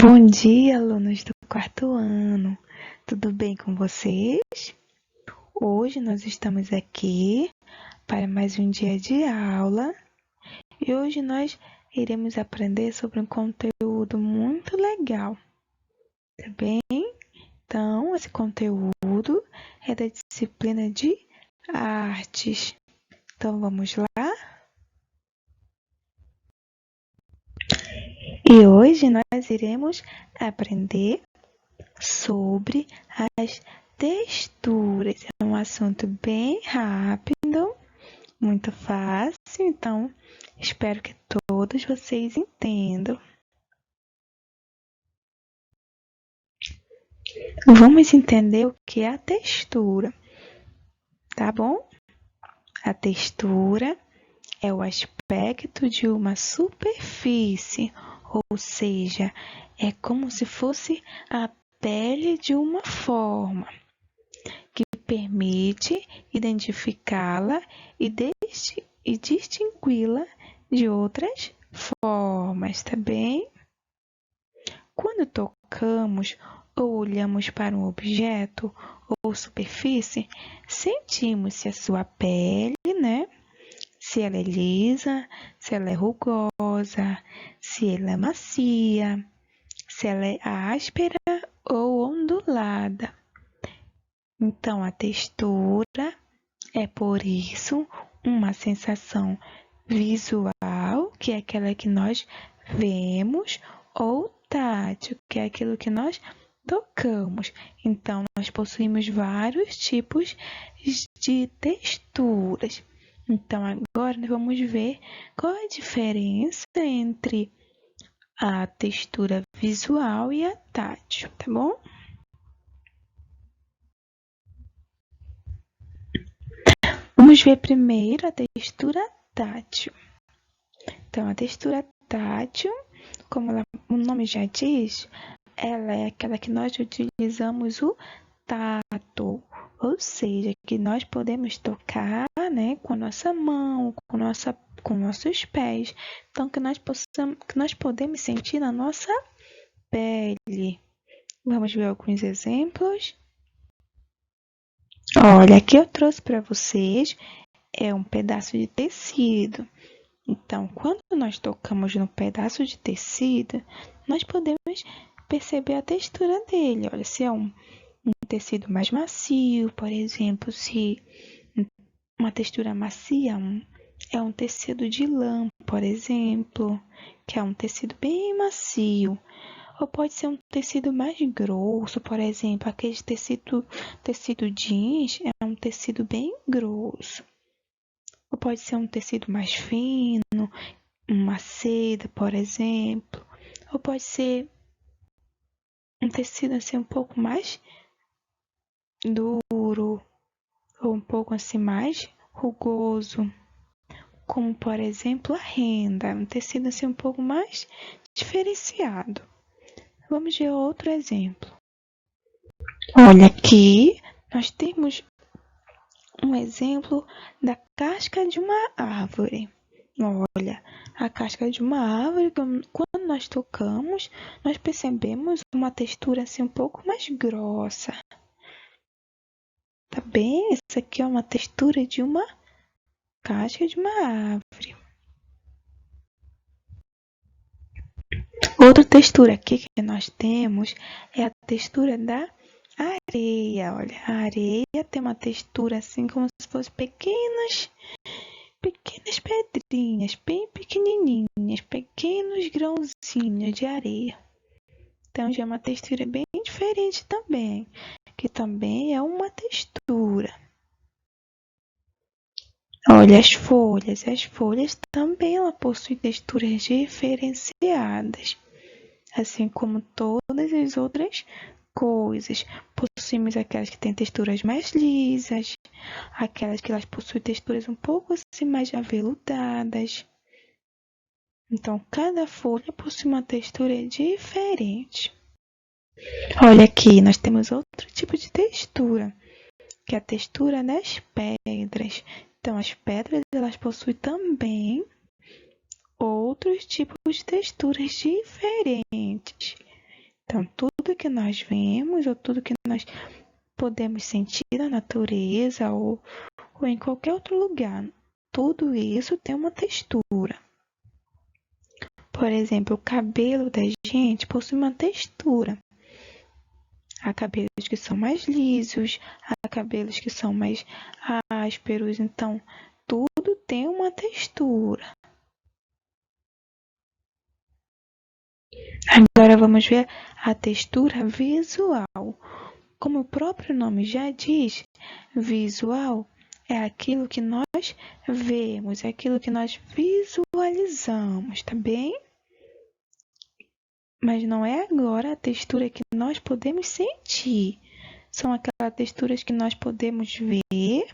Bom dia, alunos do quarto ano. Tudo bem com vocês? Hoje nós estamos aqui para mais um dia de aula e hoje nós iremos aprender sobre um conteúdo muito legal, tá bem? Então, esse conteúdo é da disciplina de artes. Então, vamos lá? E hoje nós iremos aprender sobre as texturas. É um assunto bem rápido, muito fácil, então espero que todos vocês entendam. Vamos entender o que é a textura, tá bom? A textura é o aspecto de uma superfície, ou seja, é como se fosse a pele de uma forma, que permite identificá-la e distingui-la de outras formas, tá bem? Quando tocamos ou olhamos para um objeto ou superfície, sentimos se a sua pele, se ela é lisa, se ela é rugosa, se ela é macia, se ela é áspera ou ondulada. Então, a textura é, por isso, uma sensação visual, que é aquela que nós vemos, ou tátil, que é aquilo que nós tocamos. Então, nós possuímos vários tipos de texturas. Então, agora nós vamos ver qual é a diferença entre a textura visual e a tátil, tá bom? Vamos ver primeiro a textura tátil. Então, a textura tátil, como o nome já diz, ela é aquela que nós utilizamos o tato, ou seja, que nós podemos tocar, com a nossa mão, com nossos pés. Então, que nós podemos sentir na nossa pele. Vamos ver alguns exemplos. Olha, aqui eu trouxe para vocês um pedaço de tecido. Então, quando nós tocamos no pedaço de tecido, nós podemos perceber a textura dele. Olha, se é um tecido mais macio, por exemplo, se uma textura macia é um tecido de lã, por exemplo, que é um tecido bem macio. Ou pode ser um tecido mais grosso, por exemplo, aquele tecido jeans é um tecido bem grosso. Ou pode ser um tecido mais fino, uma seda, por exemplo. Ou pode ser um tecido assim um pouco mais duro, ou um pouco assim mais rugoso. Como, por exemplo, a renda, um tecido assim um pouco mais diferenciado. Vamos ver outro exemplo. Olha, aqui nós temos um exemplo da casca de uma árvore. Olha, a casca de uma árvore, quando nós tocamos, nós percebemos uma textura assim um pouco mais grossa. Tá bem? Essa aqui é uma textura de uma casca de uma árvore. Outra textura aqui que nós temos é a textura da areia. Olha, a areia tem uma textura assim como se fossem pequenas pedrinhas, bem pequenininhas, pequenos grãozinhos de areia. Então, já é uma textura bem diferente também, que também é uma textura. Olha, as folhas também ela possuem texturas diferenciadas, assim como todas as outras coisas. Possuímos aquelas que têm texturas mais lisas, aquelas que elas possuem texturas um pouco assim mais aveludadas. Então, cada folha possui uma textura diferente. Olha aqui, nós temos outro tipo de textura, que é a textura das pedras. Então, as pedras elas possuem também outros tipos de texturas diferentes. Então, tudo que nós vemos ou tudo que nós podemos sentir na natureza ou em qualquer outro lugar, tudo isso tem uma textura. Por exemplo, o cabelo da gente possui uma textura. Há cabelos que são mais lisos, há cabelos que são mais ásperos, então tudo tem uma textura. Agora vamos ver a textura visual. Como o próprio nome já diz, visual é aquilo que nós vemos, é aquilo que nós visualizamos, tá bem? Mas não é agora a textura que nós podemos sentir. São aquelas texturas que nós podemos ver,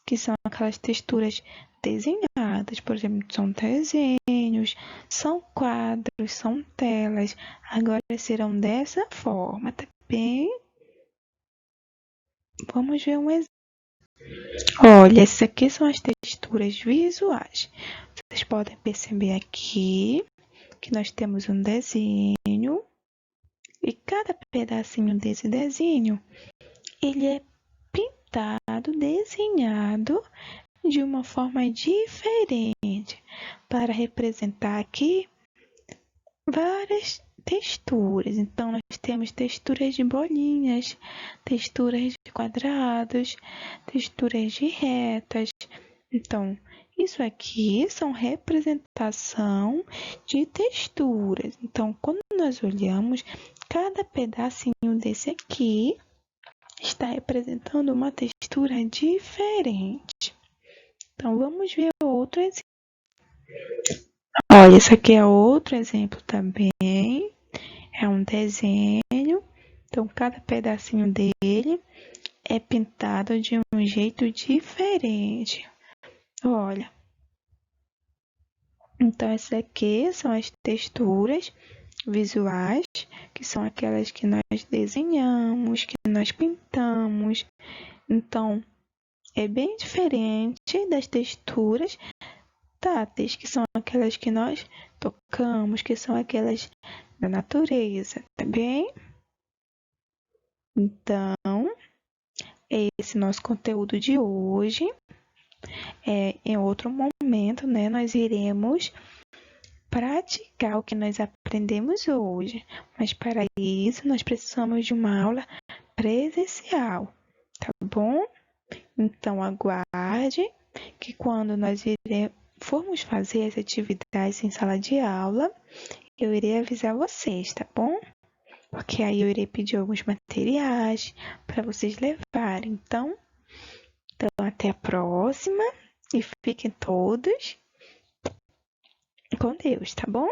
que são aquelas texturas desenhadas. Por exemplo, são desenhos, são quadros, são telas. Agora serão dessa forma, tá bem? Vamos ver um exemplo. Olha, essas aqui são as texturas visuais. Vocês podem perceber aqui que nós temos um desenho e cada pedacinho desse desenho, ele é pintado, desenhado de uma forma diferente para representar aqui várias texturas. Então, nós temos texturas de bolinhas, texturas de quadrados, texturas de retas. Então, isso aqui são representação de texturas. Então, quando nós olhamos, cada pedacinho desse aqui está representando uma textura diferente. Então, vamos ver outro exemplo. Olha, esse aqui é outro exemplo também. É um desenho. Então, cada pedacinho dele é pintado de um jeito diferente. Olha. Então, essas aqui são as texturas visuais, que são aquelas que nós desenhamos, que nós pintamos. Então, é bem diferente das texturas táteis, que são aquelas que nós tocamos, que são aquelas da natureza, tá bem? Então, é esse nosso conteúdo de hoje. Em outro momento, né, nós iremos praticar o que nós aprendemos hoje, mas para isso nós precisamos de uma aula presencial, tá bom? Então aguarde que quando nós formos fazer as atividades em sala de aula, eu irei avisar vocês, tá bom? Porque aí eu irei pedir alguns materiais para vocês levarem. Então, até a próxima e fiquem todos com Deus, tá bom?